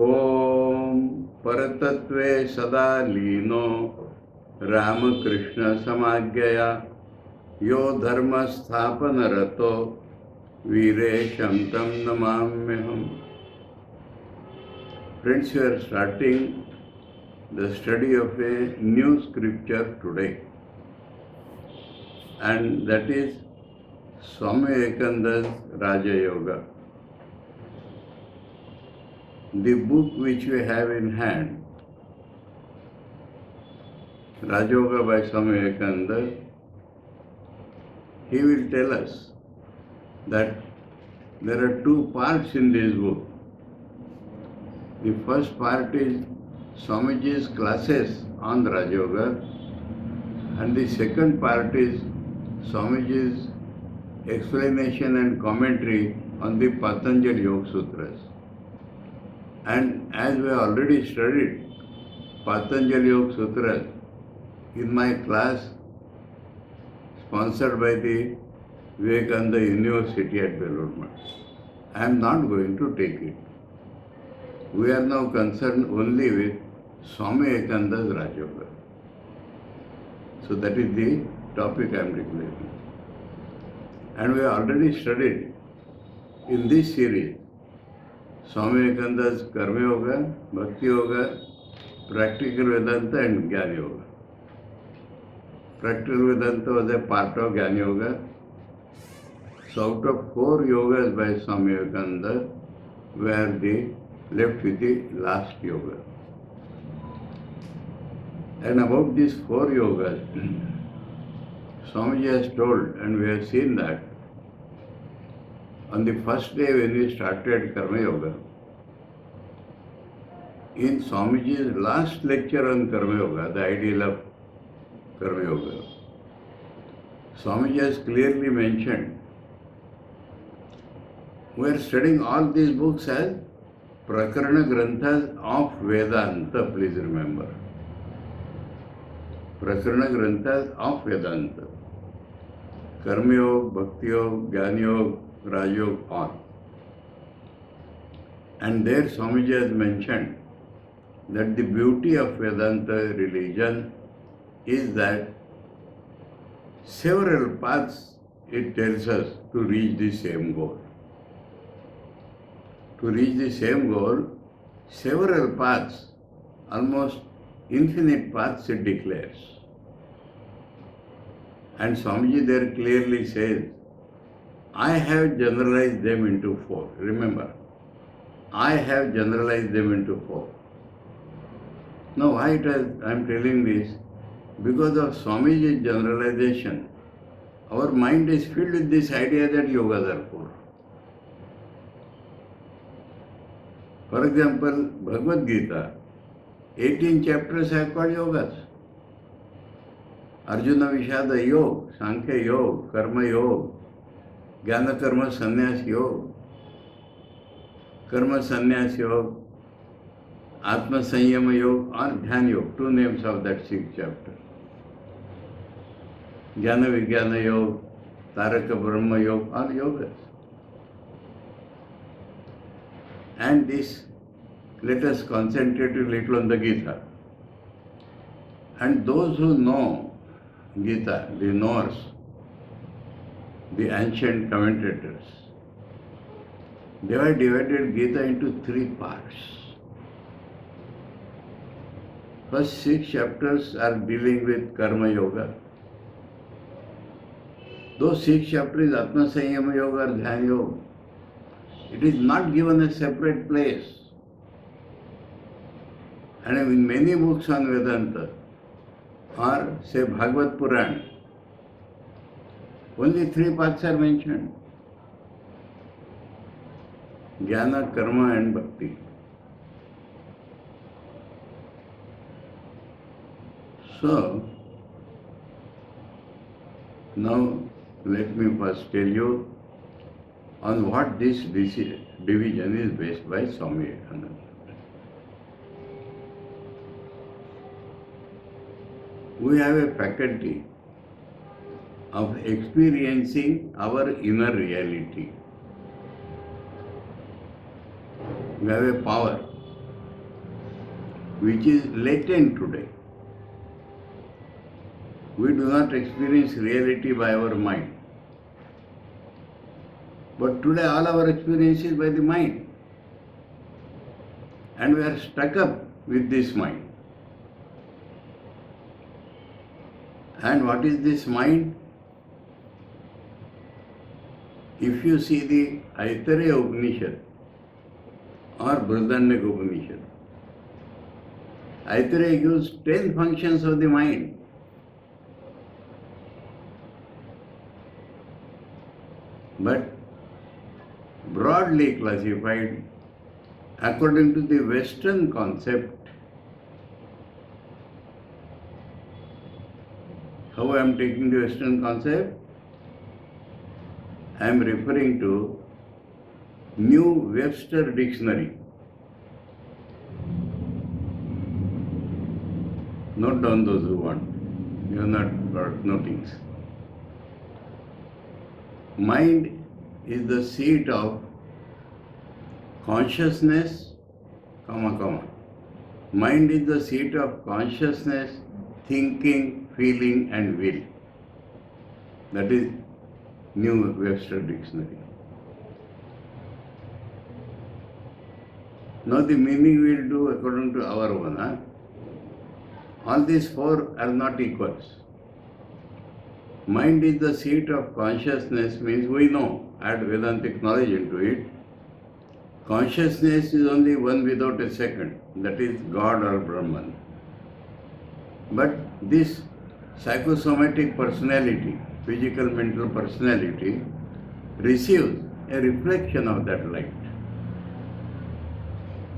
ओम परतत्वे सदा लीनो रामकृष्ण समाज्ञया यो धर्म स्थापन रतो वीरेशं तं नमाम्यहम्. Friends, we are starting the study of a new scripture today, and that is Swami Vivekananda's Raja Yoga. The book which we have in hand, Raja Yoga by Swami Vivekananda, he will tell us that there are two parts in this book. The first part is Swamiji's classes on Raja Yoga, and the second part is Swamiji's explanation and commentary on the Patanjali Yoga Sutras. And as we have already studied Patanjali Yoga Sutras in my class sponsored by the Vivekananda University at Belur Math, I am not going to take it. We are now concerned only with Swami Vivekananda's Raja Yoga. So that is the topic I am declaring. And we have already studied in this series Swami Vivekananda's Karma Yoga, Bhakti Yoga, Practical Vedanta and Jnana Yoga. Practical Vedanta was a part of Jnana Yoga. So out of 4 yogas by Swami Vivekananda, we are left with the last yoga. And about these 4 yogas, Swamiji has told, and we have seen that on the first day when we started Karma Yoga, in Swamiji's last lecture on Karma Yoga, the ideal of Karma Yoga, Swamiji has clearly mentioned, we are studying all these books as Prakarana Granthas of Vedanta, please remember. Prakarana Granthas of Vedanta. Karma Yoga, Bhakti Yoga, Jnana Yoga, Raja Yoga, all. And there Swamiji has mentioned that the beauty of Vedanta religion is that several paths it tells us to reach the same goal. To reach the same goal, several paths, almost infinite paths it declares. And Swamiji there clearly says, I have generalized them into 4. Remember, I have generalized them into 4. Now why I am telling this? Because of Swamiji's generalization, our mind is filled with this idea that yogas are 4. For example, Bhagavad Gita, 18 chapters have called yogas. Arjuna Vishada Yoga, Sankhya Yoga, Karma Yoga, Jnana Karma Sannyas Yoga, Karma Sannyas Yoga, Atma Sanyama Yoga or Dhyan Yoga, 2 names of that 6th chapter. Jnana Vijnana Yoga, Taraka Brahma Yoga are yogas. And this, let us concentrate a little on the Gita. And those who know Gita, the knowers, the ancient commentators, they have divided Gita into 3 parts. First 6 chapters are dealing with Karma Yoga. Those 6 chapters is Atma Sanyama Yoga or Dhyan Yoga. It is not given a separate place. And in many books on Vedanta, or say Bhagavad Puran, only 3 paths are mentioned. Jnana, Karma and Bhakti. So, now let me first tell you on what this division is based by Swami Vivekananda. We have a faculty of experiencing our inner reality. We have a power which is latent today. We do not experience reality by our mind. But today all our experience is by the mind. And we are stuck up with this mind. And what is this mind? If you see the Aitareya Upanishad or Bridhandak Upanishad, Aitareya gives 10 functions of the mind. But broadly classified according to the Western concept. How I am taking the Western concept? I am referring to New Webster Dictionary. Note down those who want. You have not got notings. Mind is the seat of consciousness, Mind is the seat of consciousness, thinking, feeling and will. That is New Webster Dictionary. Now the meaning we will do according to our one. All these four are not equals. Mind is the seat of consciousness means we know, add Vedantic knowledge into it. Consciousness is only one without a second, that is God or Brahman. But this psychosomatic personality, physical mental personality, receives a reflection of that light.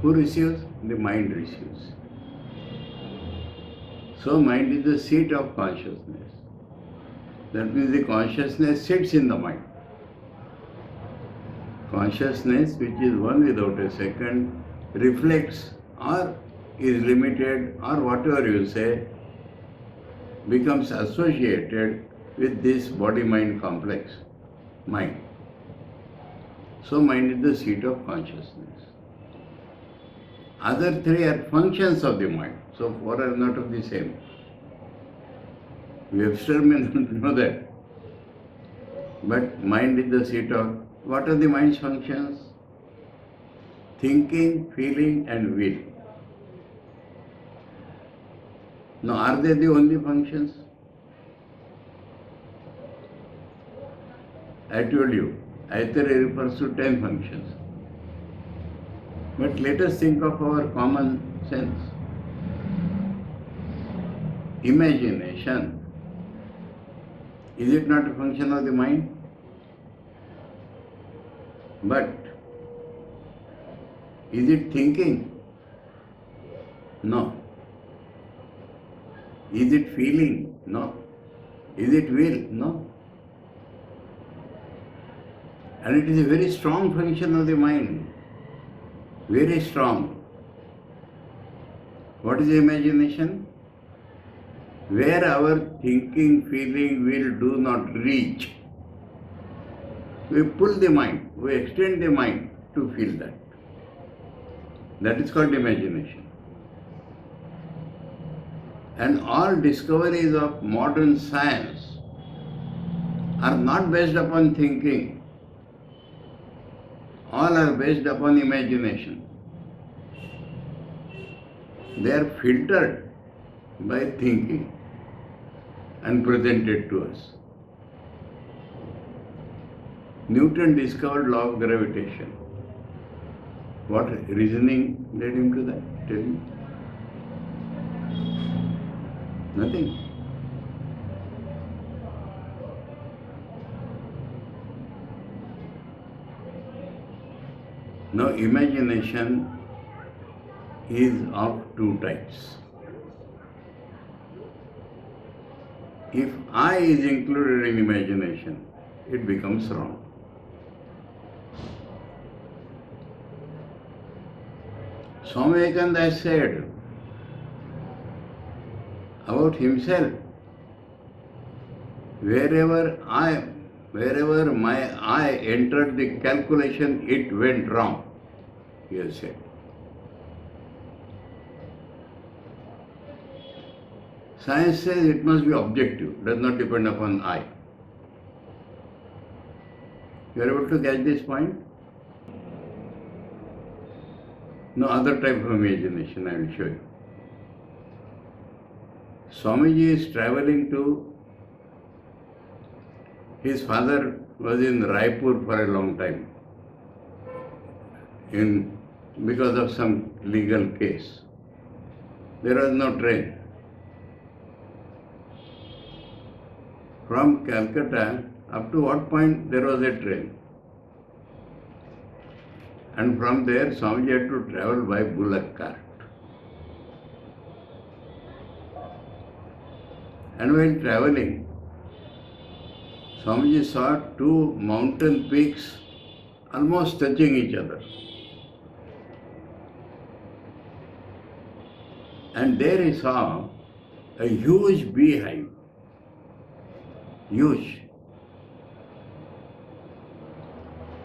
Who receives? The mind receives. So mind is the seat of consciousness. That means the consciousness sits in the mind. Consciousness, which is one without a second, reflects or is limited or whatever you say, becomes associated with this body-mind complex, mind. So mind is the seat of consciousness. Other three are functions of the mind. So four are not of the same. Webster may not know that. But mind is the seat of, what are the mind's functions? Thinking, feeling and will. Now are they the only functions? I told you, Aitareya refers to 10 functions. But let us think of our common sense. Imagination. Is it not a function of the mind? But is it thinking? No. Is it feeling? No. Is it will? No. And it is a very strong function of the mind. Very strong. What is imagination? Where our thinking, feeling, will do not reach, we pull the mind, we extend the mind to feel that. That is called imagination. And all discoveries of modern science are not based upon thinking. All are based upon imagination. They are filtered by thinking and presented to us. Newton discovered law of gravitation. What reasoning led him to that? Tell me. Nothing. Now imagination is of two types. If I is included in imagination, it becomes wrong. Swami Vivekananda has said about himself, wherever my I entered the calculation, it went wrong, he has said. Science says it must be objective, does not depend upon I. You are able to catch this point? No other type of imagination I will show you. Swamiji is traveling to, his father was in Raipur for a long time because of some legal case. There was no train. From Calcutta, up to what point there was a train? And from there, Swamiji had to travel by bullock cart. And while traveling, Swamiji saw two mountain peaks almost touching each other. And there he saw a huge beehive. Huge.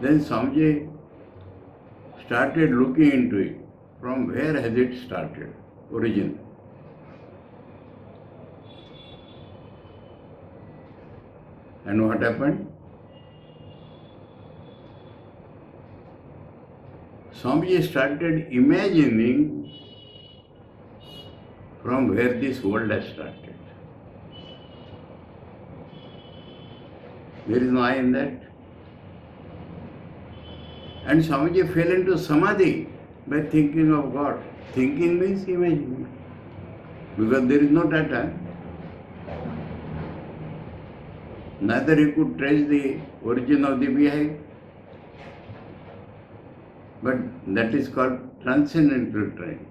Then Swamiji started looking into it. From where has it started? Origin. And what happened? Swamiji started imagining from where this world has started. There is no I in that. And Swamiji fell into samadhi by thinking of God. Thinking means imagining. Because there is no data. Neither he could trace the origin of the beehive. But that is called transcendental train.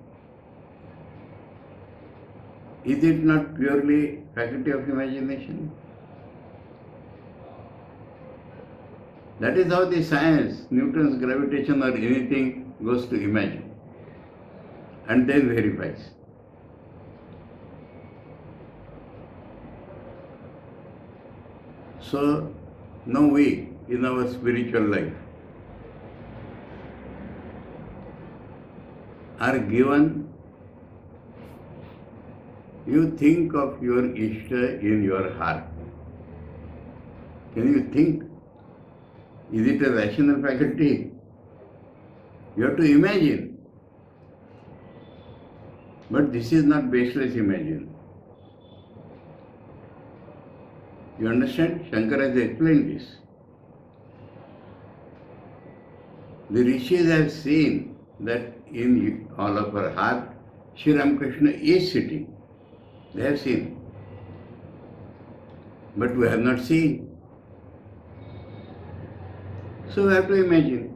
Is it not purely faculty of imagination? That is how the science, Newton's gravitation or anything goes to imagine and then verifies. So now we, in our spiritual life, are given, you think of your Ishta in your heart. Can you think? Is it a rational faculty? You have to imagine. But this is not baseless imagine. You understand? Shankara has explained this. The rishis have seen that in all of our heart, Sri Ramakrishna is sitting. They have seen. But we have not seen. So we have to imagine.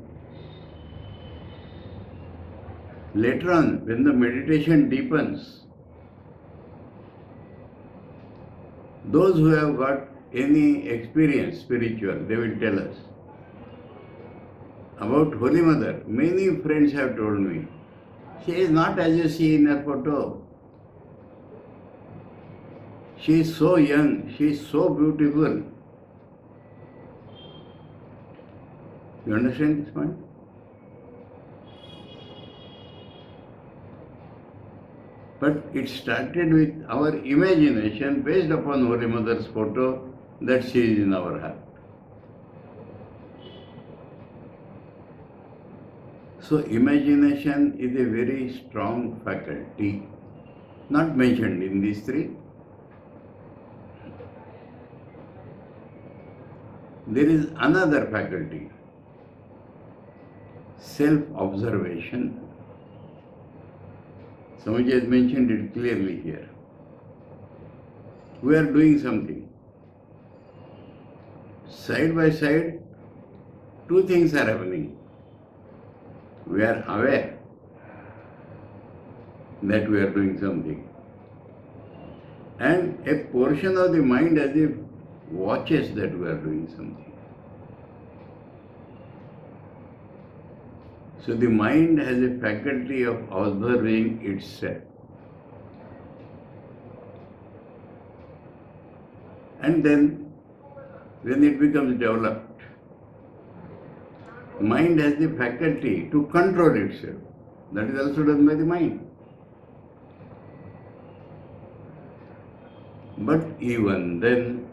Later on, when the meditation deepens, those who have got any experience spiritual, they will tell us. About Holy Mother, many friends have told me, she is not as you see in her photo. She is so young, she is so beautiful. You understand this point? But it started with our imagination based upon Holy Mother's photo that she is in our heart. So imagination is a very strong faculty, not mentioned in these three. There is another faculty, self-observation. Swamiji has mentioned it clearly here. We are doing something. Side by side, two things are happening. We are aware that we are doing something. And a portion of the mind as if watches that we are doing something. So the mind has a faculty of observing itself. And then when it becomes developed, mind has the faculty to control itself. That is also done by the mind. But even then,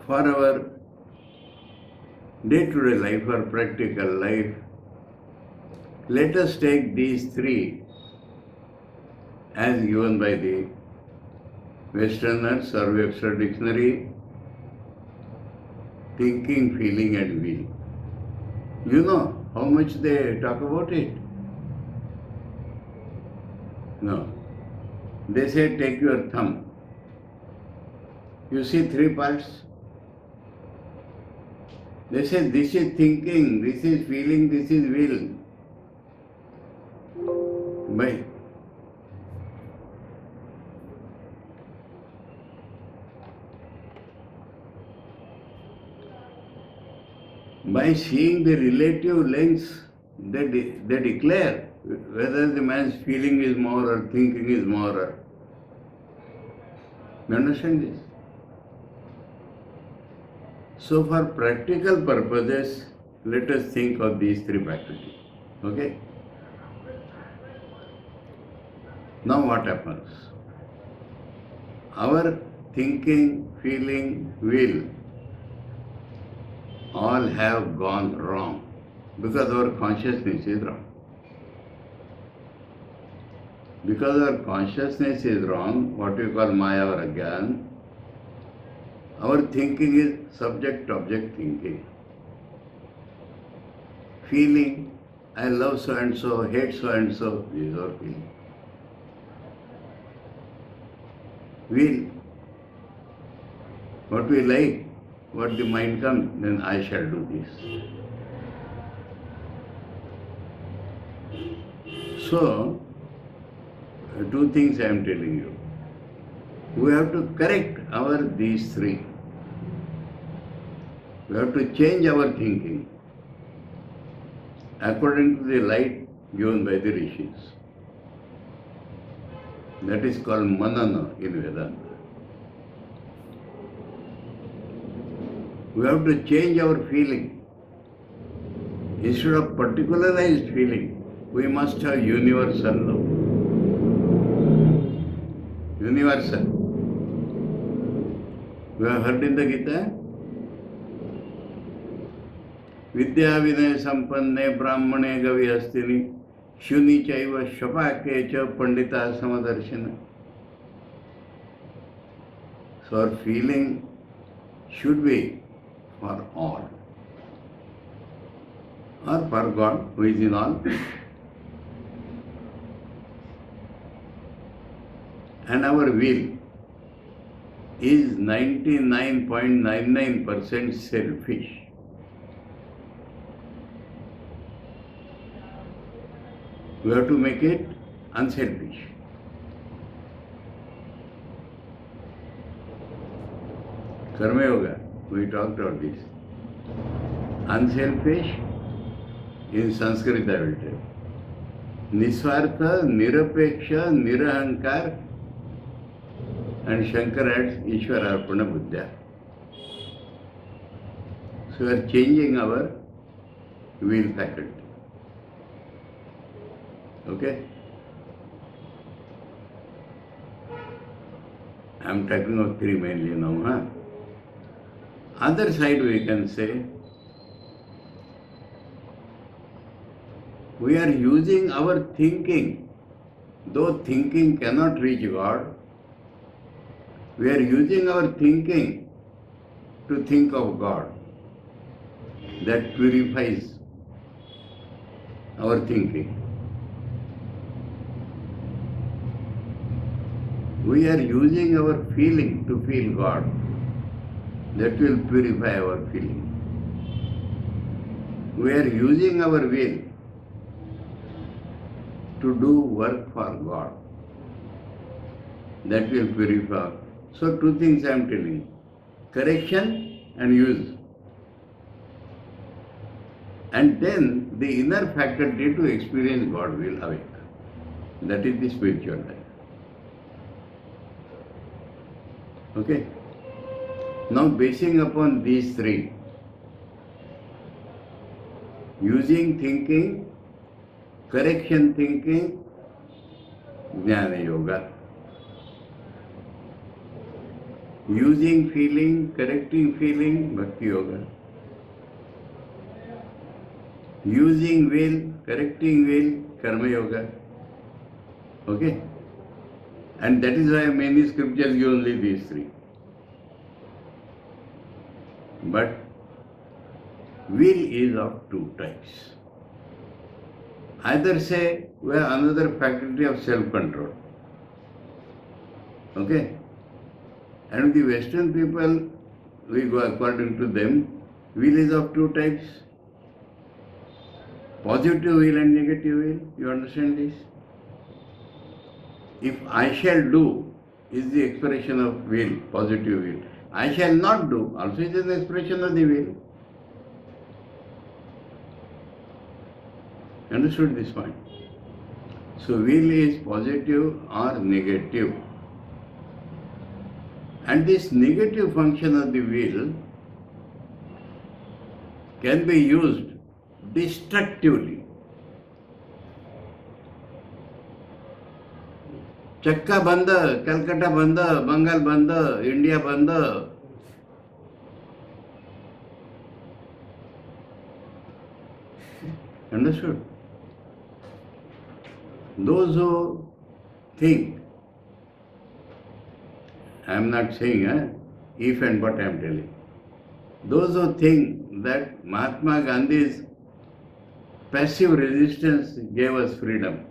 for our day-to-day life or practical life, let us take these three as given by the Westerners or Webster Dictionary: thinking, feeling and will. You know how much they talk about it? No. They say take your thumb. You see three parts? They say this is thinking, this is feeling, this is will. By seeing the relative lengths, they declare whether the man's feeling is more or thinking is more. Or, you understand this? So for practical purposes, let us think of these three faculties. Okay? Now what happens? Our thinking, feeling, will all have gone wrong because our consciousness is wrong. Because our consciousness is wrong, what we call Maya or Agyan, our thinking is subject-object thinking. Feeling, I love so and so, hate so and so, this is our feeling. Will, what we like, what the mind comes, then I shall do this. So, two things I am telling you. We have to correct these three. We have to change our thinking according to the light given by the rishis. That is called manana in Vedanta. We have to change our feeling. Instead of particularized feeling, we must have universal love. Universal. We have heard in the Gita, Vidya Vinay Sampanne Brahmane Gavi Hastini Shuni Chaiva Shapake Cha Pandita Samadarshana. So our feeling should be for all, or for God who is in all. And our will is 99.99% selfish. We have to make it unselfish. Karma Yoga, we talked about this. Unselfish, in Sanskrit I will tell. Niswartha, Nirapeksha, Nirahankar, and Shankar adds Ishwararpana Buddha. So we are changing our will faculty. Okay? I am talking of three mainly now. Other side we can say, we are using our thinking, though thinking cannot reach God, we are using our thinking to think of God. That purifies our thinking. We are using our feeling to feel God. That will purify our feeling. We are using our will to do work for God. That will purify. So two things I am telling. Correction and use. And then the inner faculty to experience God will awake. That is the spiritual life. Okay? Now basing upon these three, using thinking, correction thinking, Jnana Yoga. Using feeling, correcting feeling, Bhakti Yoga. Using will, correcting will, Karma Yoga. Okay? And that is why many scriptures give only these three. But will is of two types. Either say we have another faculty of self-control. Okay? And the Western people, we go according to them, will is of two types. Positive will and negative will. You understand this? If I shall do is the expression of will, positive will. I shall not do also is an expression of the will. Understood this point? So will is positive or negative. And this negative function of the will can be used destructively. Chakka banda, Calcutta banda, Bengal banda, India banda. Understood? Those who think, I am not saying if and but I am telling. Those who think that Mahatma Gandhi's passive resistance gave us freedom.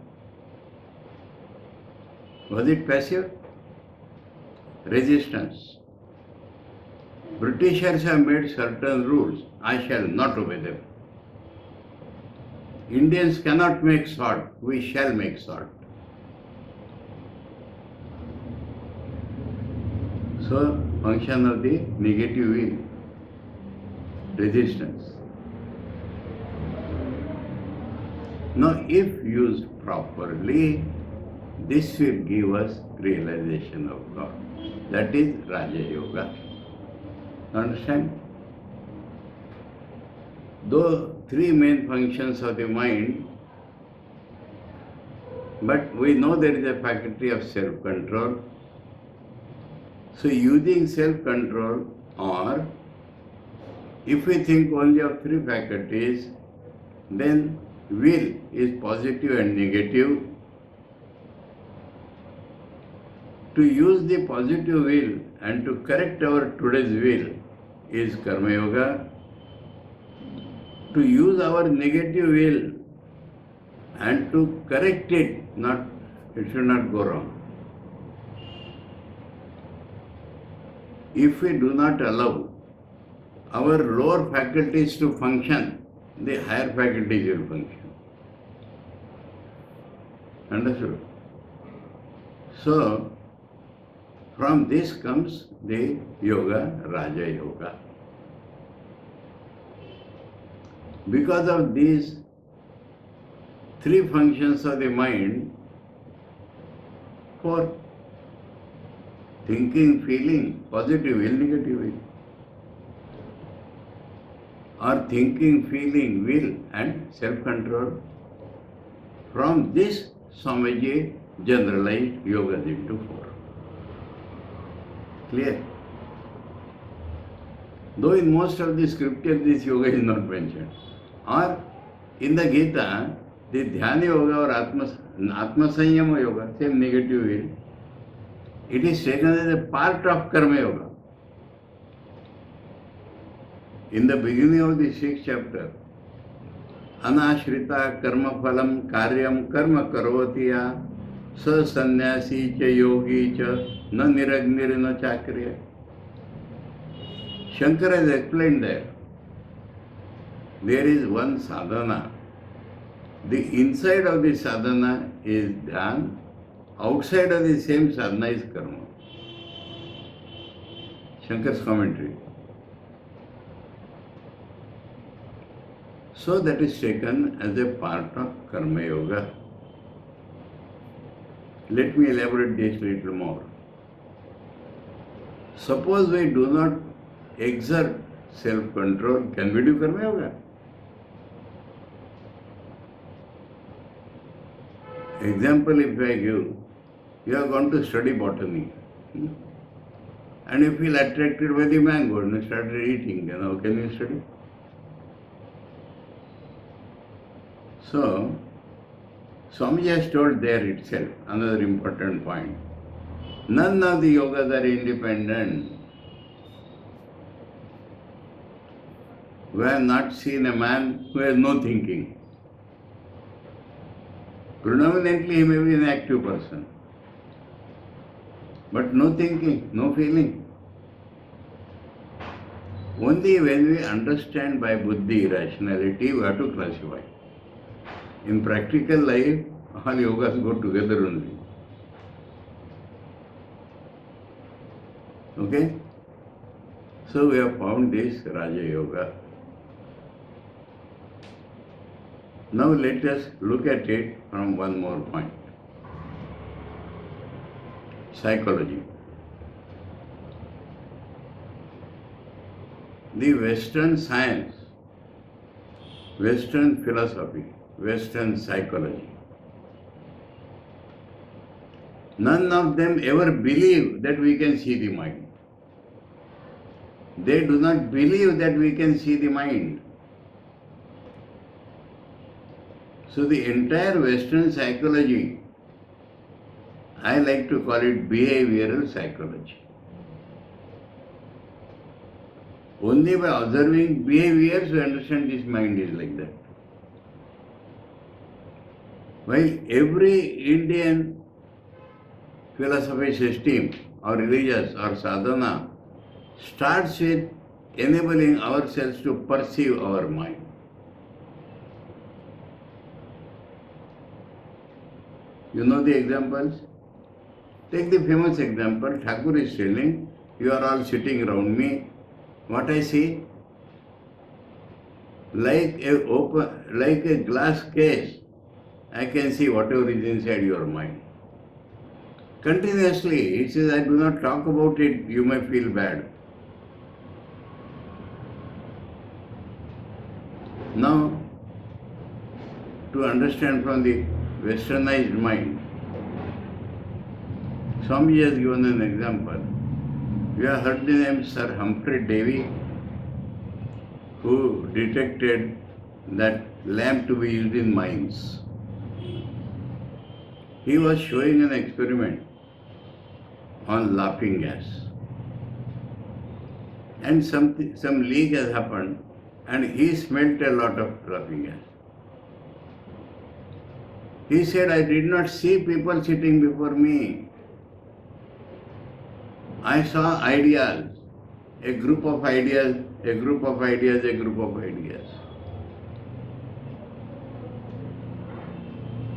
Was it passive? Resistance. Britishers have made certain rules. I shall not obey them. Indians cannot make sword. We shall make sword. So, function of the negative will, resistance. Now, if used properly, this will give us realization of God. That is Raja Yoga. Understand? Though three main functions of the mind, but we know there is a faculty of self-control. So using self-control, or if we think only of three faculties, then will is positive and negative. To use the positive will and to correct our today's will is Karma Yoga. To use our negative will and to correct it, it should not go wrong. If we do not allow our lower faculties to function, the higher faculties will function. Understood? So, from this comes the yoga, Raja Yoga. Because of these three functions of the mind, for thinking, feeling, positive will, negative will, or thinking, feeling, will and self-control, from this Swamiji generalized yogas into four. Clear? Though in most of the scriptures this yoga is not mentioned. Or in the Gita, the Dhyana Yoga or Atma Sanyama Yoga, same negative will, it is taken as a part of Karma Yoga. In the beginning of the 6th chapter, Anashrita karma phalam karyam karma karvatiya sa sannyasi cha yogi cha na niragnir na chakriya. Shankara has explained that there is one sadhana. The inside of the sadhana is dhyan, outside of the same sadhana is karma. Shankara's commentary. So that is taken as a part of Karma Yoga. Let me elaborate this a little more. Suppose we do not exert self-control, can we do Karma Yoga? Example if I give, you are going to study botany and you feel attracted by the mango and you started eating, how can you study? So, Swamiji has told there itself another important point. None of the yogas are independent. We have not seen a man who has no thinking. Predominantly he may be an active person, but no thinking, no feeling. Only when we understand by buddhi, rationality, we have to classify. In practical life, all yogas go together only. Okay? So we have found this Raja Yoga. Now let us look at it from one more point. Psychology. The Western science, Western philosophy, Western psychology, none of them ever believe that we can see the mind. They do not believe that we can see the mind. So the entire Western psychology, I like to call it behavioral psychology. Only by observing behaviors we understand this mind is like that. While every Indian philosophy system or religious or sadhana starts with enabling ourselves to perceive our mind. You know the examples? Take the famous example, Thakur is telling, you are all sitting around me. What I see? Like a glass case, I can see whatever is inside your mind. Continuously, he says, I do not talk about it, you may feel bad. Now, to understand from the westernized mind, Swamiji has given an example. You have heard the name Sir Humphrey Davy, who detected that lamp to be used in mines. He was showing an experiment on laughing gas. And some leak has happened and he smelt a lot of laughing gas. He said, I did not see people sitting before me. I saw ideas, a group of ideas, a group of ideas, a group of ideas.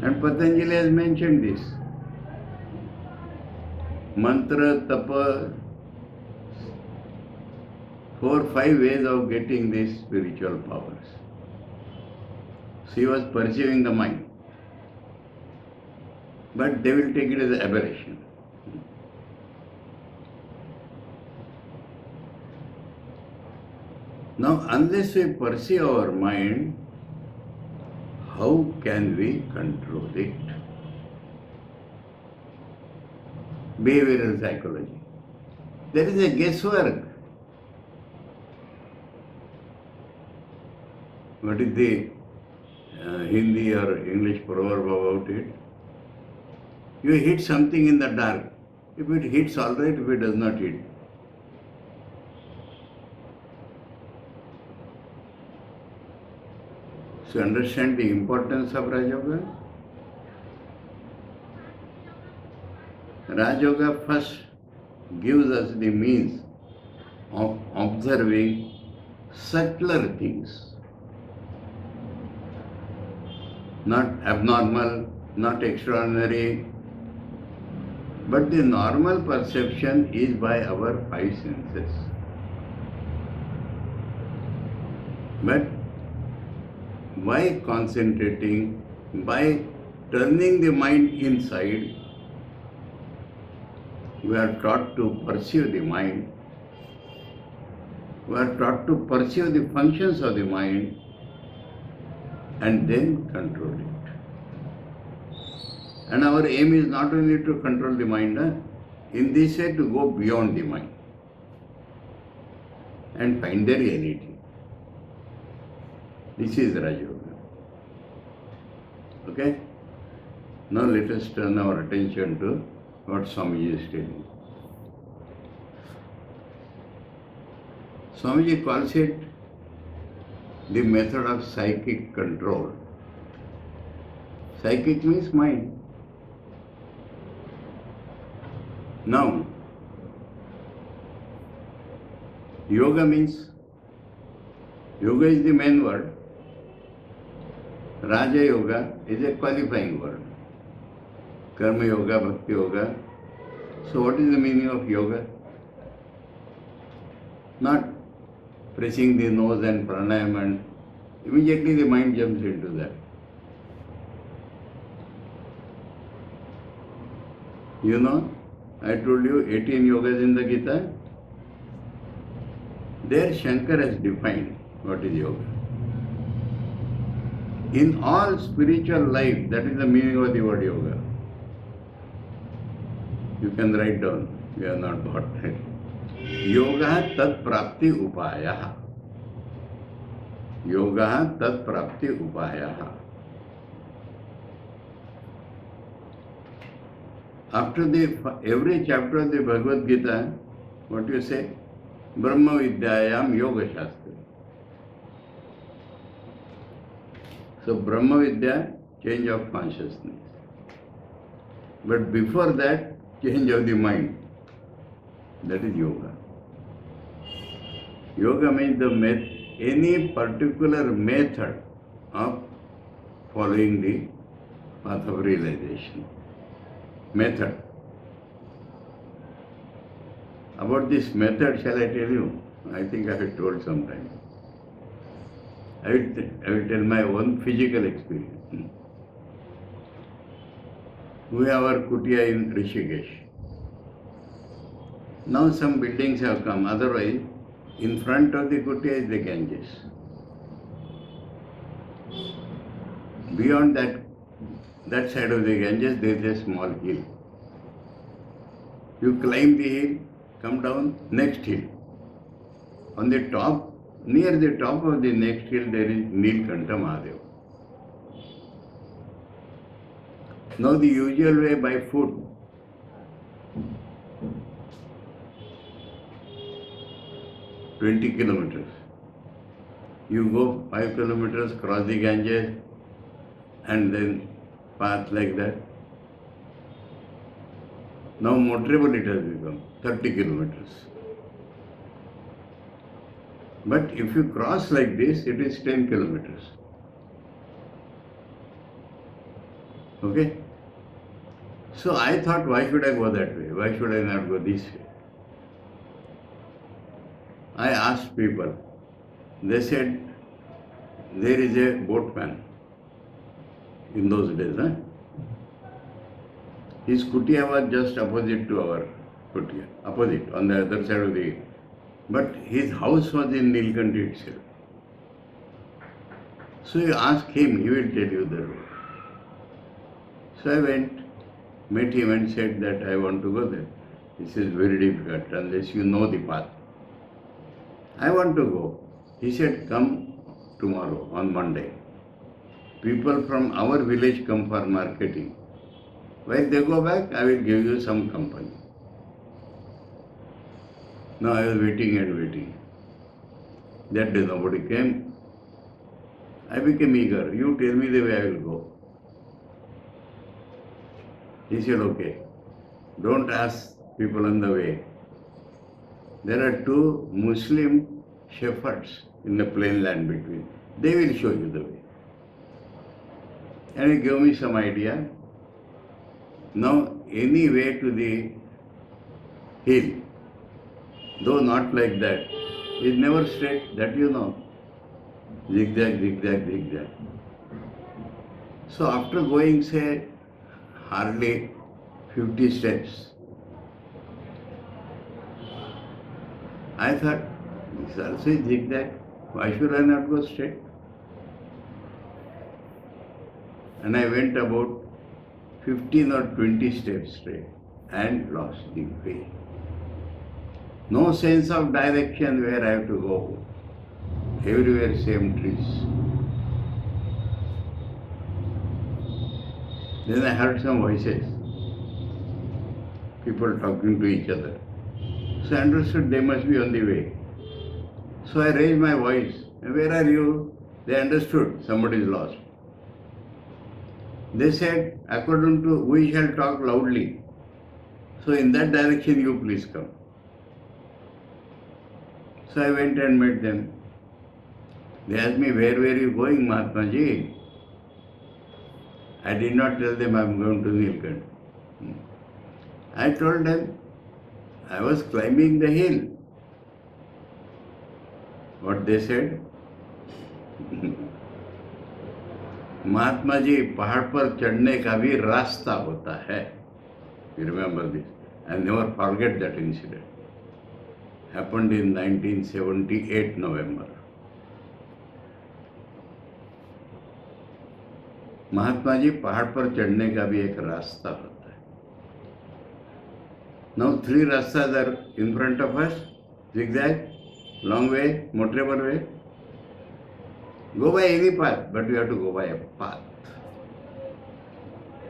And Patanjali has mentioned this. Mantra, tapa, 4-5 ways of getting these spiritual powers. So he was perceiving the mind. But they will take it as aberration. Now, unless we perceive our mind, how can we control it? Behavioral psychology. There is a guesswork. What is the Hindi or English proverb about it? You hit something in the dark. If it hits, all right. If it does not hit. So understand the importance of Rajoga. Rajoga first gives us the means of observing subtler things. Not abnormal, not extraordinary, but the normal perception is by our 5 senses. But by concentrating, by turning the mind inside, we are taught to perceive the mind. We are taught to perceive the functions of the mind and then control it. And our aim is not only to control the mind, in this way to go beyond the mind. and find the reality. This is Raj Yoga. Okay? Now let us turn our attention to what Swamiji is telling. Swamiji calls it the method of psychic control. Psychic means mind. Now, yoga means, yoga is the main word. Raja Yoga is a qualifying word. Karma Yoga, Bhakti Yoga. So what is the meaning of yoga? Not pressing the nose and pranayama and immediately the mind jumps into that. You know, I told you 18 yogas in the Gita. There Shankar has defined what is yoga. In all spiritual life, that is the meaning of the word yoga. You can write down, we are not got it. Yoga tat prapti upaya. Yoga tat prapti upaya. After every chapter of the Bhagavad Gita, what you say? Brahma Vidyayam Yoga Shastra. So Brahma Vidya, change of consciousness. But before that, change of the mind. That is yoga. Yoga means any particular method of following the path of realization. Method. About this method, shall I tell you? I think I have told sometime. I will tell my own physical experience. We have our kutia in Rishikesh. Now some buildings have come, otherwise in front of the kutia is the Ganges. Beyond that side of the Ganges there is a small hill. You climb the hill, come down, next hill. On the top, near the top of the next hill there is Nilkanta Mahadev. Now the usual way by foot, kilometers. You go 5 kilometers, cross the Ganges, and then path like that. Now motorable it has become 30 kilometers. But if you cross like this, it is 10 kilometers. Okay? So I thought, why should I go that way? Why should I not go this way? I asked people. They said, there is a boatman in those days. His kutia was just opposite to our kutia, opposite, on the other side of the... But his house was in Nilkanti itself. So you ask him, he will tell you the road. So I went, met him and said that I want to go there. He says, very difficult unless you know the path. I want to go. He said, come tomorrow on Monday. People from our village come for marketing. When they go back, I will give you some company. Now I was waiting and waiting. That day nobody came. I became eager. You tell me the way I will go. He said, okay. Don't ask people on the way. There are 2 Muslim shepherds in the plain land between. They will show you the way. And he gave me some idea. Now, any way to the hill, though not like that, is never straight, that you know. Zigzag, zigzag, zigzag. So after going, say, hardly 50 steps, I thought, this also is zigzag, why should I not go straight? And I went about 15 or 20 steps straight and lost the way. No sense of direction where I have to go. Everywhere same trees. Then I heard some voices, people talking to each other. So I understood they must be on the way. So I raised my voice. Where are you? They understood somebody is lost. They said, according to, we shall talk loudly. So in that direction you please come. So I went and met them. They asked me, where were you going, Mahatma Ji? I did not tell them I am going to Nilkant. I told them I was climbing the hill. What they said? Mahatma ji पहाड़ पर चढ़ने का भी रास्ता होता है. You remember this? I never forget that incident. Happened in 1978 November. Mahatma ji पहाड़ पर चढ़ने का भी एक रास्ता होता है. Now 3 rastas are in front of us. Zigzag, long way, motorable way. Go by any path, but you have to go by a path.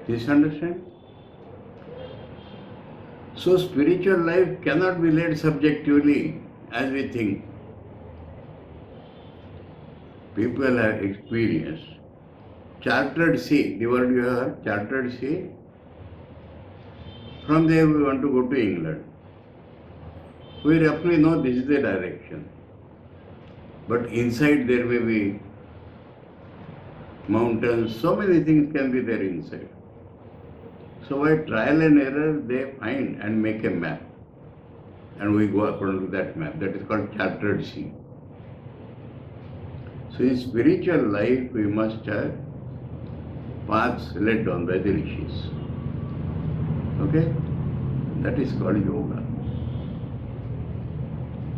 Please understand? So spiritual life cannot be led subjectively as we think. People have experienced. Chartered sea, the word you have heard, chartered sea. From there we want to go to England. We roughly know this is the direction. But inside there may be mountains, so many things can be there inside. So by trial and error they find and make a map. And we go according to that map. That is called chartered sea. So in spiritual life we must have paths led down by the rishis. Okay? That is called yoga.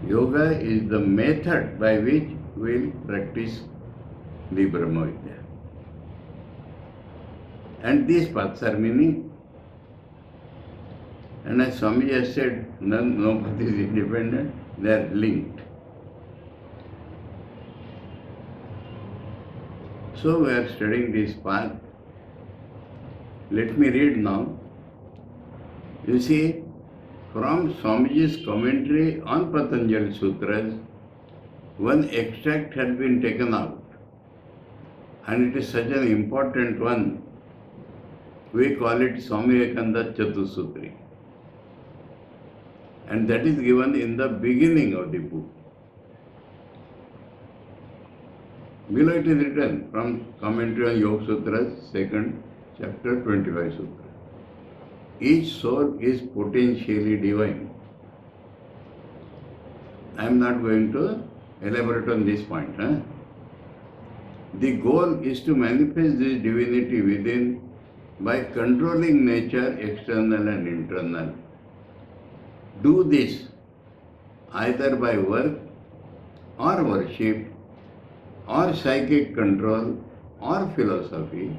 Yoga is the method by which we will practice the Brahma Vidya. And these paths are many. And as Swamiji has said, no path is independent, they are linked. So we are studying this path. Let me read now. You see, from Swamiji's commentary on Patanjali Sutras, one extract has been taken out. And it is such an important one. We call it Swami Vivekananda Chatusutri. And that is given in the beginning of the book. Below it is written from commentary on Yoga Sutras, 2nd chapter, 25 Sutra. Each soul is potentially divine. I am not going to elaborate on this point. The goal is to manifest this divinity within by controlling nature, external and internal. Do this either by work or worship or psychic control or philosophy,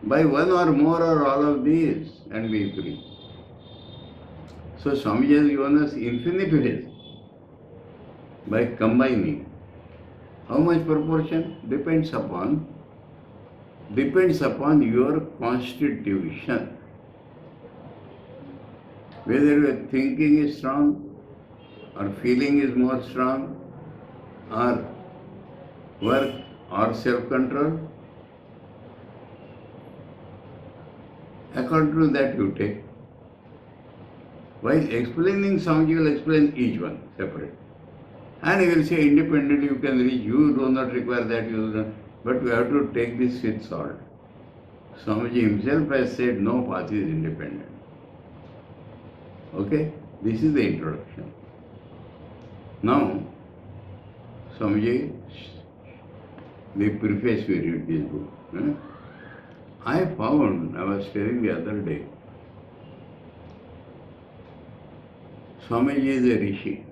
by one or more or all of these, and be free. So Swamiji has given us infinite ways by combining. How much proportion? Depends upon your constitution. Whether your thinking is strong or feeling is more strong, or work or self-control, according to that you take. While explaining, Swamiji will explain each one separate. And he will say independently you can reach, you do not require that, you do not, but we have to take this with salt. Swamiji himself has said no path is independent. Okay? This is the introduction. Now, Swamiji, the preface we read this book. I found, I was telling the other day, Swamiji is a rishi.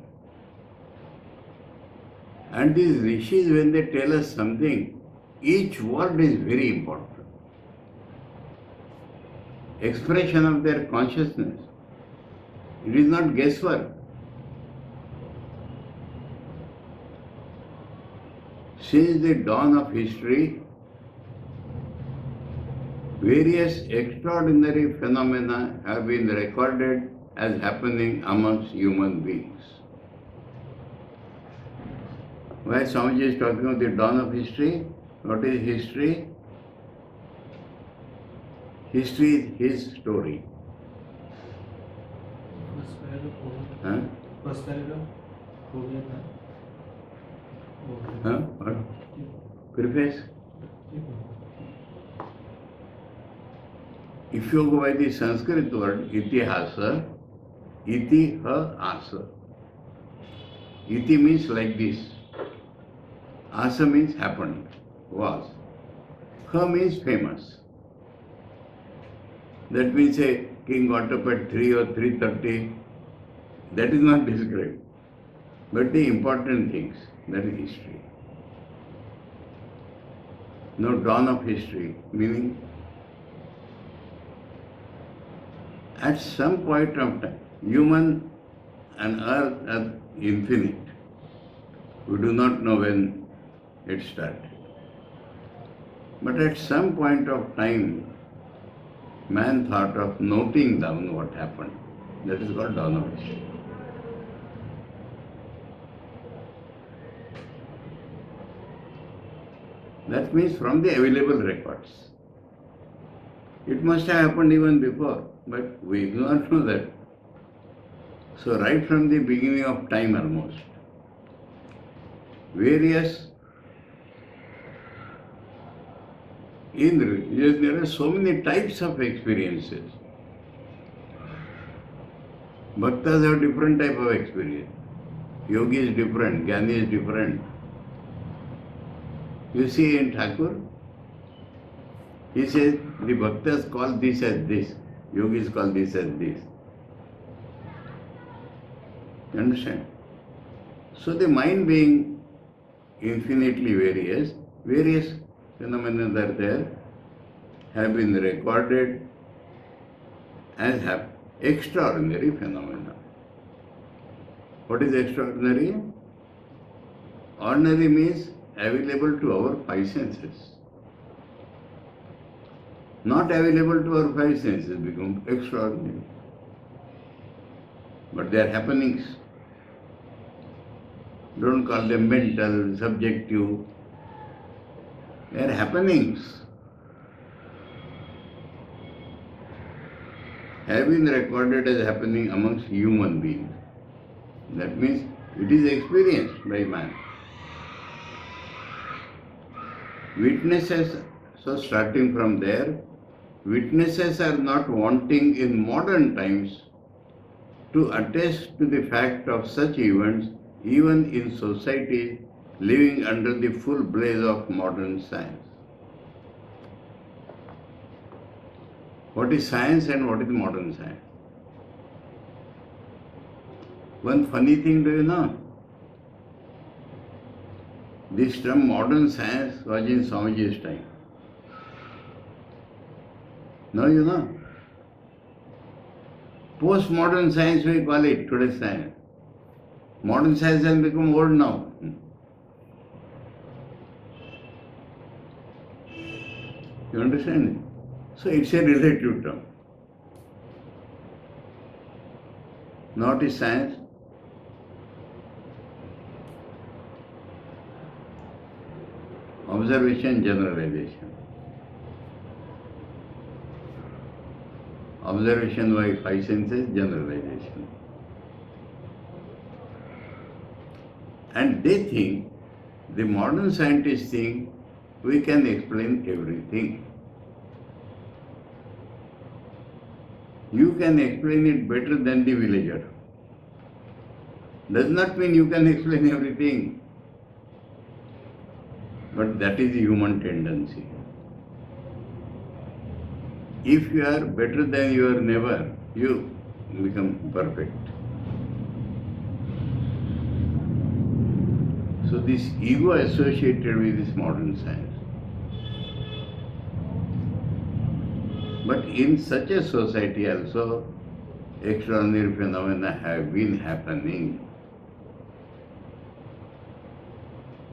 And these rishis, when they tell us something, each word is very important. Expression of their consciousness. It is not guesswork. Since the dawn of history, various extraordinary phenomena have been recorded as happening amongst human beings. Why Swamiji is talking of the dawn of history? What is history? History is his story. Huh? First paragraph. Huh? What? Preface? If you go by the Sanskrit word itihasa, iti ha asa. Iti means like this. Asa means happened, was. Ha means famous. That means a king got up at 3 or 3:30. That is not described. But the important things, that is history. No dawn of history, meaning at some point of time, human and earth are infinite. We do not know when it started. But at some point of time, man thought of noting down what happened. That is called dawn of history. That means from the available records. It must have happened even before, but we do not know that. So right from the beginning of time almost, various there are so many types of experiences. Bhaktas have different type of experience. Yogi is different, Jnani is different. You see in Thakur, he says the Bhaktas call this as this, Yogis call this as this. You understand? So the mind being infinitely various phenomena that are there have been recorded as extraordinary phenomena. What is extraordinary? Ordinary means available to our five senses. Not available to our five senses become extraordinary. But they are happenings. Don't call them mental, subjective. They are happenings. Have been recorded as happening amongst human beings. That means it is experienced by man. Witnesses, so starting from there, witnesses are not wanting in modern times to attest to the fact of such events even in societies living under the full blaze of modern science. What is science and what is modern science? One funny thing, do you know? This term modern science was in Swamiji's time. Now you know. Postmodern science we call it, today's science. Modern science has become old now. You understand? So it's a relative term. Not is science. Observation, generalization. Observation by five senses, generalization. And they think, the modern scientists think, we can explain everything. You can explain it better than the villager. Does not mean you can explain everything. But that is the human tendency. If you are better than your neighbor, you become perfect. So this ego associated with this modern science. But in such a society also, extraordinary phenomena have been happening.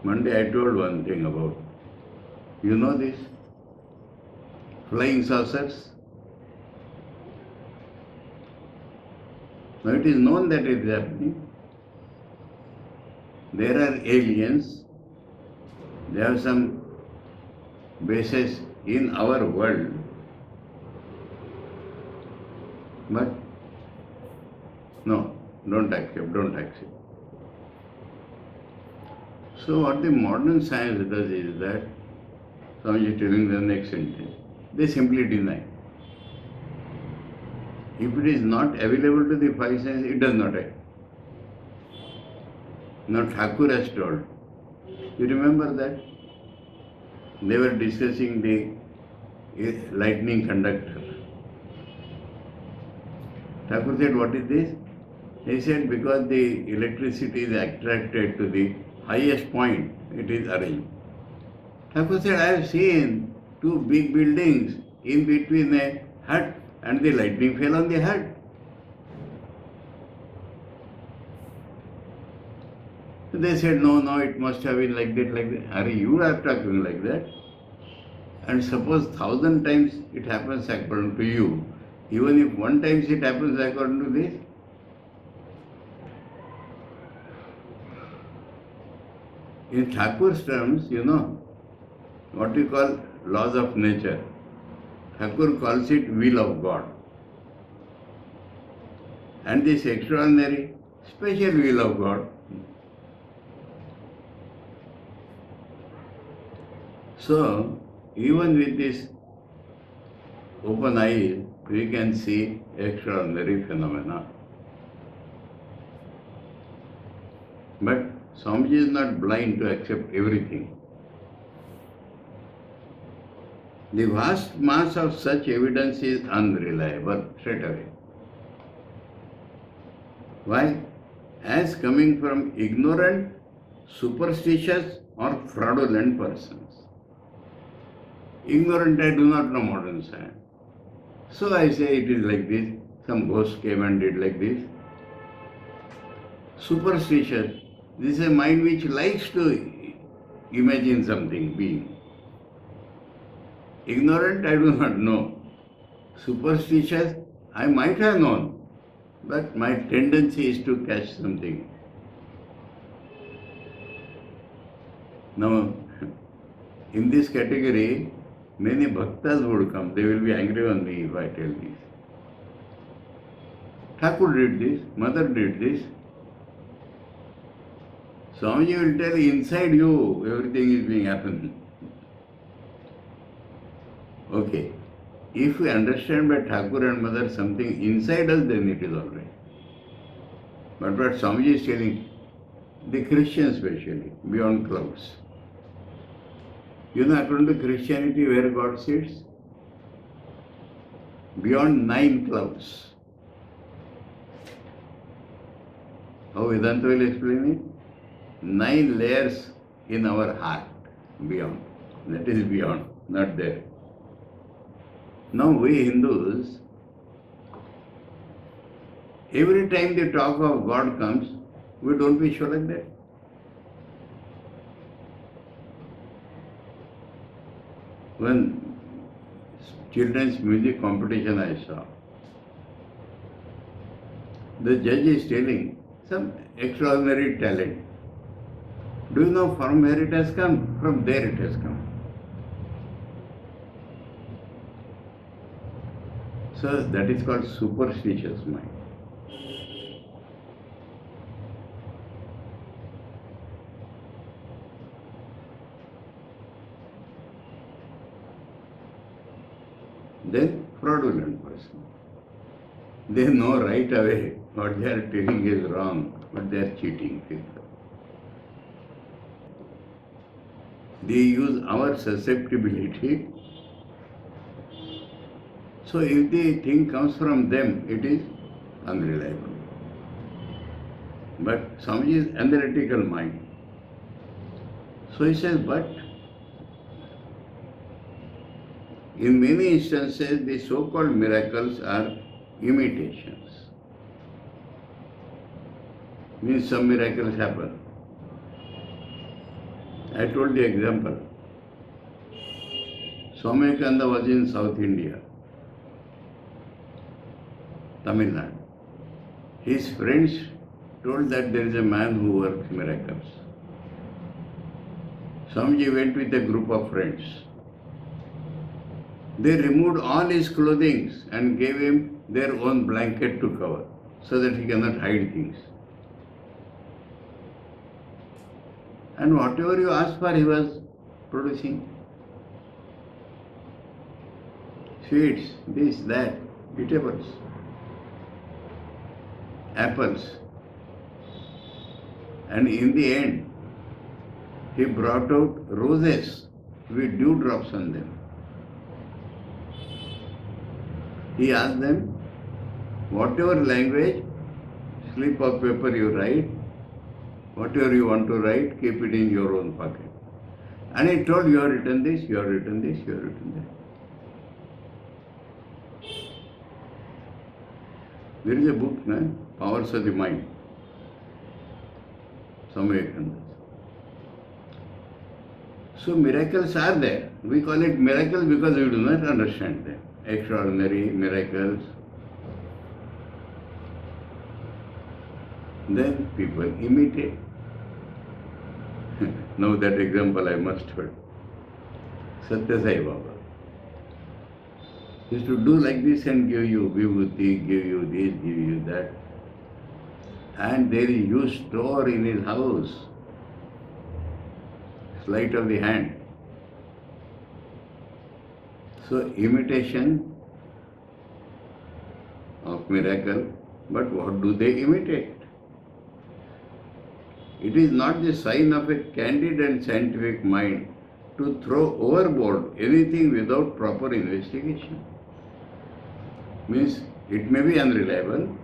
Monday I told one thing about, you know this? Flying saucers? Now it is known that it is happening. There are aliens, they have some bases in our world, but no, don't accept. So what the modern science does is that, Swamiji is telling the next sentence, they simply deny. If it is not available to the five senses, it does not act. Now Thakur has told. You remember that? They were discussing the lightning conductor. Thakur said, what is this? He said, because the electricity is attracted to the highest point, it is arranged. Thakur said, I have seen two big buildings in between a hut and the lightning fell on the hut. They said, no, it must have been like that. Are you are talking like that? And suppose 1,000 times it happens according to you, even if one time it happens according to this, in Thakur's terms, you know, what we call laws of nature, Thakur calls it will of God. And this extraordinary, special will of God. So, even with this open eyes, we can see extraordinary phenomena. But Swamiji is not blind to accept everything. The vast mass of such evidence is unreliable straight away. Why? As coming from ignorant, superstitious or fraudulent persons. Ignorant, I do not know modern science. So I say it is like this. Some ghost came and did like this. Superstitious, this is a mind which likes to imagine something being. Ignorant, I do not know. Superstitious, I might have known, but my tendency is to catch something. Now, in this category, many bhaktas would come. They will be angry on me if I tell this. Thakur did this, Mother did this. Swamiji will tell, inside you everything is being happening. Okay, if we understand by Thakur and Mother something inside us, then it is all right. But what Swamiji is telling, the Christians especially, beyond clouds. You know, according to Christianity, where God sits? Beyond 9 clouds. How Vedanta will explain it? 9 layers in our heart, beyond. That is beyond, not there. Now we Hindus, every time the talk of God comes, we don't wish for like that. When children's music competition I saw, the judge is telling some extraordinary talent. Do you know from where it has come? From there it has come. So that is called superstitious mind. Then fraudulent person. They know right away what they are telling is wrong, but they are cheating people. They use our susceptibility. So if the thing comes from them, it is unreliable. But Swamiji is analytical mind. So he says, but in many instances, the so-called miracles are imitations. means some miracles happen. I told the example. Swami Vivekananda was in South India, Tamil Nadu. His friends told that there is a man who works miracles. Swamiji went with a group of friends. They removed all his clothing and gave him their own blanket to cover so that he cannot hide things. And whatever you asked for, he was producing. Sweets, this, that, eatables, apples. And in the end, he brought out roses with dewdrops on them. He asked them, whatever language, slip of paper you write, whatever you want to write, keep it in your own pocket. And he told, you have written this, you have written this, you have written that. There is a book, Powers of the Mind, Swami Vivekananda. So miracles are there. We call it miracles because we do not understand them. Extraordinary miracles. Then people imitate. Now that example I must heard. Satya Sai Baba used to do like this and give you vibhuti, give you this, give you that. And there is huge store in his house. Sleight of the hand. So imitation of miracle, but what do they imitate? It is not the sign of a candid and scientific mind to throw overboard anything without proper investigation. Means it may be unreliable,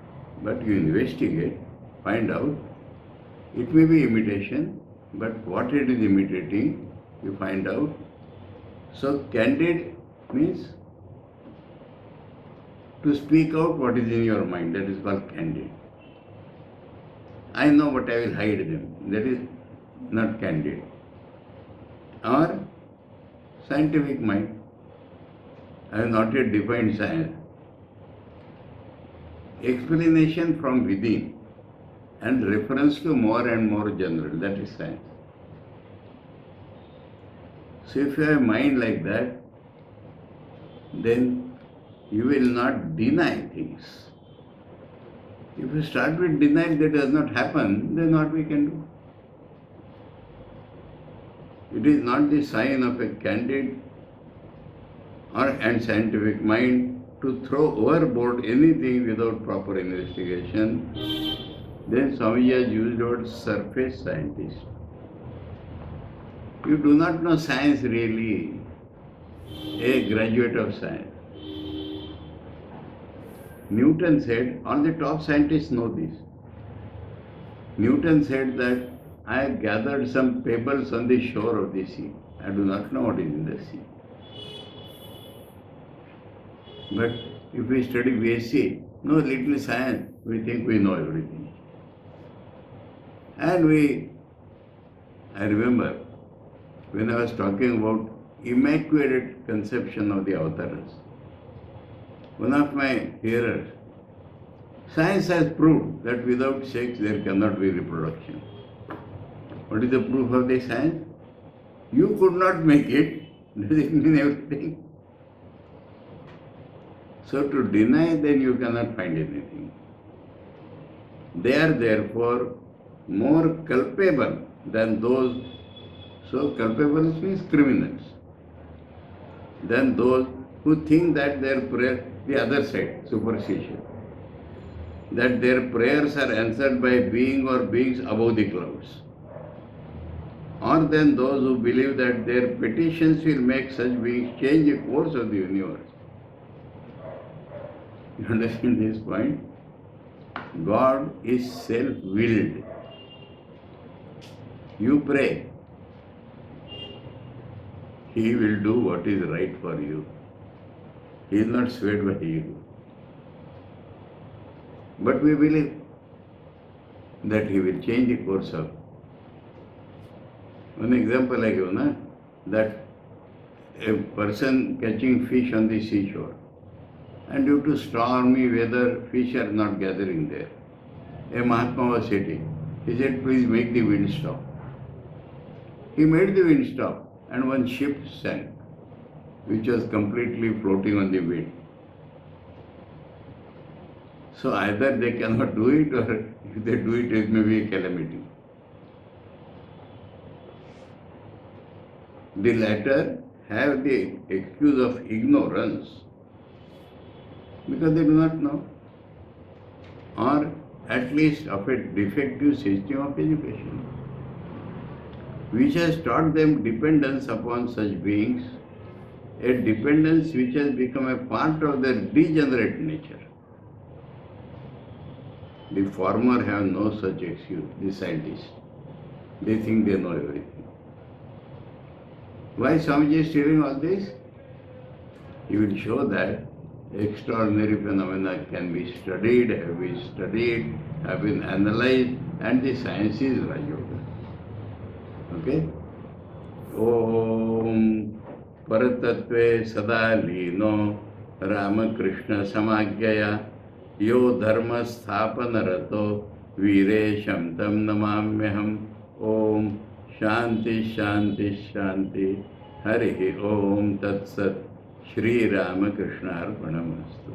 but you investigate, find out. It may be imitation, but what it is imitating, you find out. So candid means to speak out what is in your mind. That is called candid. I know, but I will hide them. That is not candid. Or scientific mind. I have not yet defined science. Explanation from within and reference to more and more general. That is science. So if you have a mind like that, then you will not deny things. If you start with denial that does not happen, then what we can do? It is not the sign of a candid and scientific mind to throw overboard anything without proper investigation. Then Swamiji has used the word surface scientist. You do not know science really, a graduate of science. Newton said, all the top scientists know this. Newton said that I have gathered some pebbles on the shore of the sea. I do not know what is in the sea. But if we study B.Sc, know little science, we think we know everything. And I remember when I was talking about immaculate conception of the avatars, one of my hearers, science has proved that without sex there cannot be reproduction. What is the proof of the science? You could not make it, does it mean everything? So to deny, then you cannot find anything. They are therefore more culpable than those, so culpable means criminals, than those who think that their prayer, the other side, superstition, that their prayers are answered by being or beings above the clouds, or than those who believe that their petitions will make such beings change the course of the universe. You understand this point? God is self-willed. You pray, He will do what is right for you. He is not swayed by you. But we believe. that he will change the course of. One example I give, na, that a person catching fish on the seashore, and due to stormy weather, fish are not gathering there. A Mahatma was sitting. He said, please make the wind stop. He made the wind stop, and one ship sank, which was completely floating on the wind. So either they cannot do it, or if they do it, it may be a calamity. The latter have the excuse of ignorance because they do not know, or at least of a defective system of education, which has taught them dependence upon such beings, a dependence which has become a part of their degenerate nature. The former have no such excuse, the scientists. They think they know everything. Why Swamiji is telling all this? He will show that extraordinary phenomena can be studied, have been analyzed, and the science is Rajoga. Okay? Om Paratatve Sadalino Ramakrishna Samagyaya Yo Dharma Sthapana Rato Viresham Tam Namamyaham. Om Shanti Shanti Shanti Harihi Om Tat Sat Shri Ramakrishna Arpanamastu.